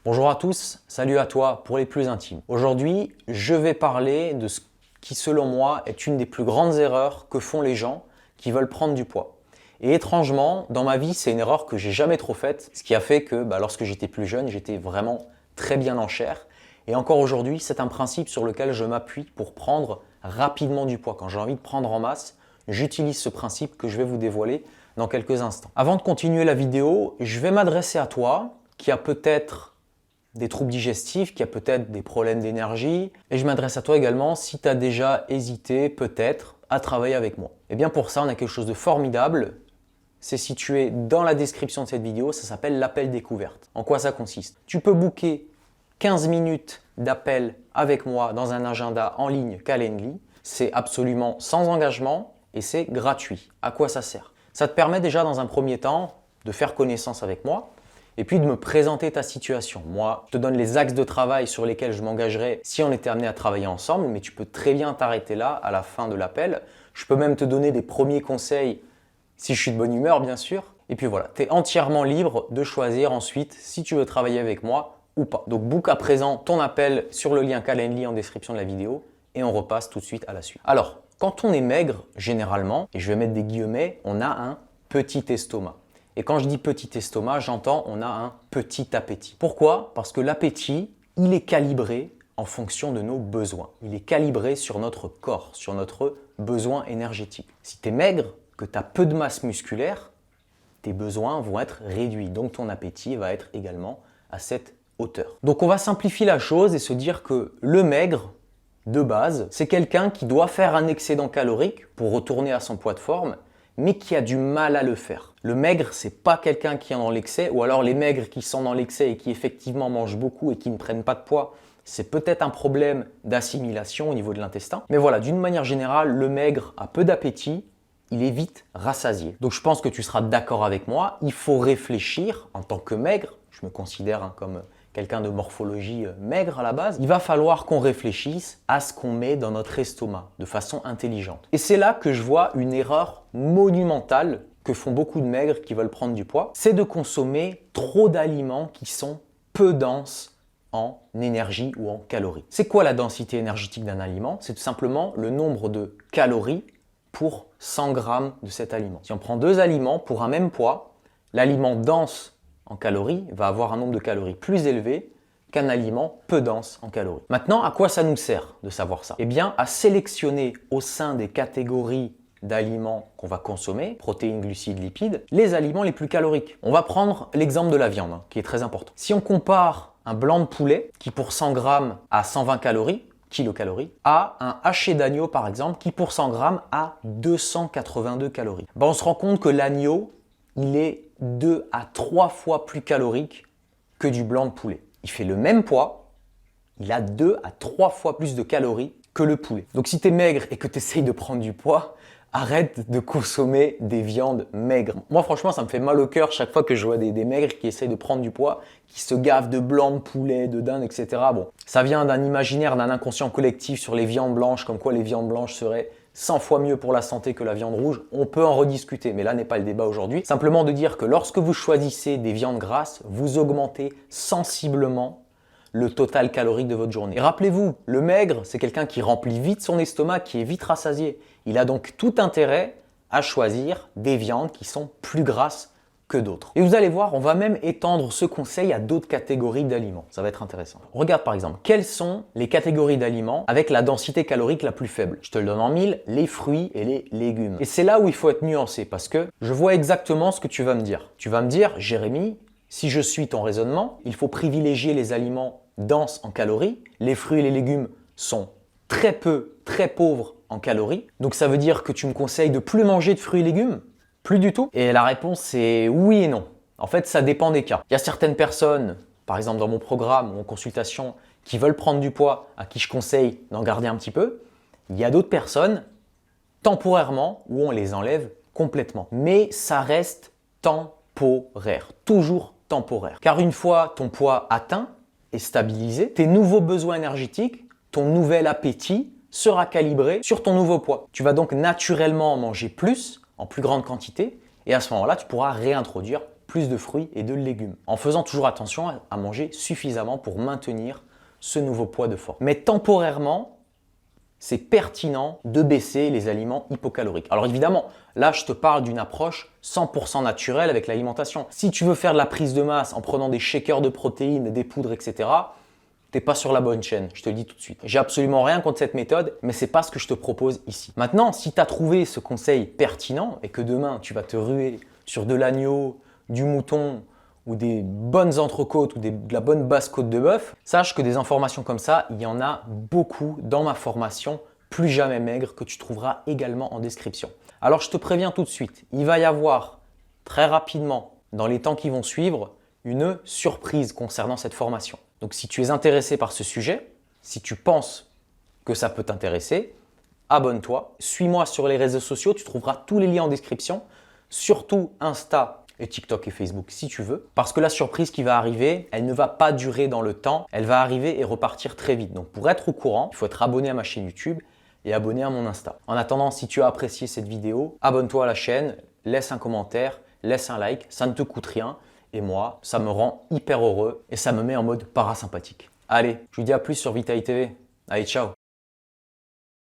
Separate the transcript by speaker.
Speaker 1: Bonjour à tous, salut à toi pour les plus intimes. Aujourd'hui, je vais parler de ce qui selon moi est une des plus grandes erreurs que font les gens qui veulent prendre du poids. Et étrangement, dans ma vie, c'est une erreur que j'ai jamais trop faite, ce qui a fait que lorsque j'étais plus jeune, j'étais vraiment très bien en chair. Et encore aujourd'hui, c'est un principe sur lequel je m'appuie pour prendre rapidement du poids. Quand j'ai envie de prendre en masse, j'utilise ce principe que je vais vous dévoiler dans quelques instants. Avant de continuer la vidéo, je vais m'adresser à toi qui a peut-être des troubles digestifs, qui a peut-être des problèmes d'énergie. Et je m'adresse à toi également si tu as déjà hésité peut-être à travailler avec moi. Et bien pour ça, on a quelque chose de formidable. C'est situé dans la description de cette vidéo, ça s'appelle l'appel découverte. En quoi ça consiste? Tu peux booker 15 minutes d'appel avec moi dans un agenda en ligne Calendly. C'est absolument sans engagement et c'est gratuit. À quoi ça sert? Ça te permet déjà dans un premier temps de faire connaissance avec moi et puis de me présenter ta situation. Moi, je te donne les axes de travail sur lesquels je m'engagerai si on était amené à travailler ensemble, mais tu peux très bien t'arrêter là à la fin de l'appel. Je peux même te donner des premiers conseils si je suis de bonne humeur, bien sûr. Et puis voilà, tu es entièrement libre de choisir ensuite si tu veux travailler avec moi ou pas. Donc book à présent ton appel sur le lien Calendly en description de la vidéo et on repasse tout de suite à la suite. Alors, quand on est maigre, généralement, et je vais mettre des guillemets, on a un petit estomac. Et quand je dis petit estomac, j'entends on a un petit appétit. Pourquoi? Parce que l'appétit, il est calibré en fonction de nos besoins. Il est calibré sur notre corps, sur notre besoin énergétique. Si tu es maigre, que tu as peu de masse musculaire, tes besoins vont être réduits. Donc ton appétit va être également à cette hauteur. Donc on va simplifier la chose et se dire que le maigre, de base, c'est quelqu'un qui doit faire un excédent calorique pour retourner à son poids de forme, mais qui a du mal à le faire. Le maigre, c'est pas quelqu'un qui est dans l'excès, ou alors les maigres qui sont dans l'excès et qui effectivement mangent beaucoup et qui ne prennent pas de poids, c'est peut-être un problème d'assimilation au niveau de l'intestin. Mais voilà, d'une manière générale, le maigre a peu d'appétit, il est vite rassasié. Donc je pense que tu seras d'accord avec moi, il faut réfléchir en tant que maigre, je me considère comme quelqu'un de morphologie maigre à la base, il va falloir qu'on réfléchisse à ce qu'on met dans notre estomac de façon intelligente. Et c'est là que je vois une erreur monumentale que font beaucoup de maigres qui veulent prendre du poids, c'est de consommer trop d'aliments qui sont peu denses en énergie ou en calories. C'est quoi la densité énergétique d'un aliment? C'est tout simplement le nombre de calories pour 100 grammes de cet aliment. Si on prend deux aliments pour un même poids, l'aliment dense en calories va avoir un nombre de calories plus élevé qu'un aliment peu dense en calories. Maintenant, à quoi ça nous sert de savoir ça? Eh bien, à sélectionner au sein des catégories d'aliments qu'on va consommer, protéines, glucides, lipides, les aliments les plus caloriques. On va prendre l'exemple de la viande, qui est très important. Si on compare un blanc de poulet, qui pour 100 grammes a 120 calories, kilocalories, à un haché d'agneau par exemple, qui pour 100 grammes a 282 calories. On se rend compte que l'agneau, il est 2 à 3 fois plus calorique que du blanc de poulet. Il fait le même poids, il a 2 à 3 fois plus de calories que le poulet. Donc si tu es maigre et que tu essayes de prendre du poids, arrête de consommer des viandes maigres. Moi franchement, ça me fait mal au cœur chaque fois que je vois des maigres qui essayent de prendre du poids, qui se gavent de blanc de poulet, de dinde, etc. Bon, ça vient d'un imaginaire, d'un inconscient collectif sur les viandes blanches, comme quoi les viandes blanches seraient 100 fois mieux pour la santé que la viande rouge. On peut en rediscuter, mais là n'est pas le débat aujourd'hui. Simplement de dire que lorsque vous choisissez des viandes grasses, vous augmentez sensiblement le total calorique de votre journée. Et rappelez-vous, le maigre, c'est quelqu'un qui remplit vite son estomac, qui est vite rassasié. Il a donc tout intérêt à choisir des viandes qui sont plus grasses que d'autres. Et vous allez voir, on va même étendre ce conseil à d'autres catégories d'aliments. Ça va être intéressant. Regarde par exemple, quelles sont les catégories d'aliments avec la densité calorique la plus faible? Je te le donne en mille, les fruits et les légumes. Et c'est là où il faut être nuancé parce que je vois exactement ce que tu vas me dire. Tu vas me dire, Jérémy, si je suis ton raisonnement, il faut privilégier les aliments denses en calories. Les fruits et les légumes sont très pauvres en calories. Donc ça veut dire que tu me conseilles de plus manger de fruits et légumes? Plus du tout? Et la réponse c'est oui et non. En fait, ça dépend des cas. Il y a certaines personnes, par exemple dans mon programme ou en consultation, qui veulent prendre du poids, à qui je conseille d'en garder un petit peu. Il y a d'autres personnes, temporairement, où on les enlève complètement. Mais ça reste temporaire, toujours temporaire. Car une fois ton poids atteint et stabilisé, tes nouveaux besoins énergétiques, ton nouvel appétit sera calibré sur ton nouveau poids. Tu vas donc naturellement manger plus, en plus grande quantité, et à ce moment-là, tu pourras réintroduire plus de fruits et de légumes, en faisant toujours attention à manger suffisamment pour maintenir ce nouveau poids de forme. Mais temporairement, c'est pertinent de baisser les aliments hypocaloriques. Alors évidemment, là je te parle d'une approche 100% naturelle avec l'alimentation. Si tu veux faire de la prise de masse en prenant des shakers de protéines, des poudres, etc., t'es pas sur la bonne chaîne, je te le dis tout de suite. J'ai absolument rien contre cette méthode, mais c'est pas ce que je te propose ici. Maintenant, si tu as trouvé ce conseil pertinent et que demain tu vas te ruer sur de l'agneau, du mouton ou des bonnes entrecôtes ou de la bonne basse côte de bœuf, sache que des informations comme ça, il y en a beaucoup dans ma formation Plus jamais maigre que tu trouveras également en description. Alors je te préviens tout de suite, il va y avoir très rapidement, dans les temps qui vont suivre, une surprise concernant cette formation. Donc si tu es intéressé par ce sujet, si tu penses que ça peut t'intéresser, abonne-toi, suis-moi sur les réseaux sociaux, tu trouveras tous les liens en description, surtout Insta et TikTok et Facebook si tu veux, parce que la surprise qui va arriver, elle ne va pas durer dans le temps, elle va arriver et repartir très vite. Donc pour être au courant, il faut être abonné à ma chaîne YouTube et abonné à mon Insta. En attendant, si tu as apprécié cette vidéo, abonne-toi à la chaîne, laisse un commentaire, laisse un like, ça ne te coûte rien. Et moi, ça me rend hyper heureux et ça me met en mode parasympathique. Allez, je vous dis à plus sur Vitaly TV. Allez, ciao!